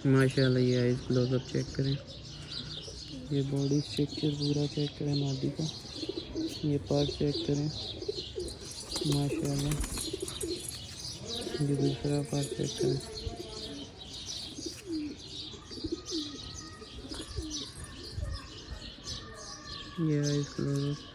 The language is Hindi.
माशाल्लाह। ये आइस क्लोजअप चेक करें, ये बॉडी स्ट्रक्चर पूरा चेक करें मादी का, ये पर चेक करें माशाल्लाह। ये दूसरा पर चेक करें, ये आइस क्लोजअप।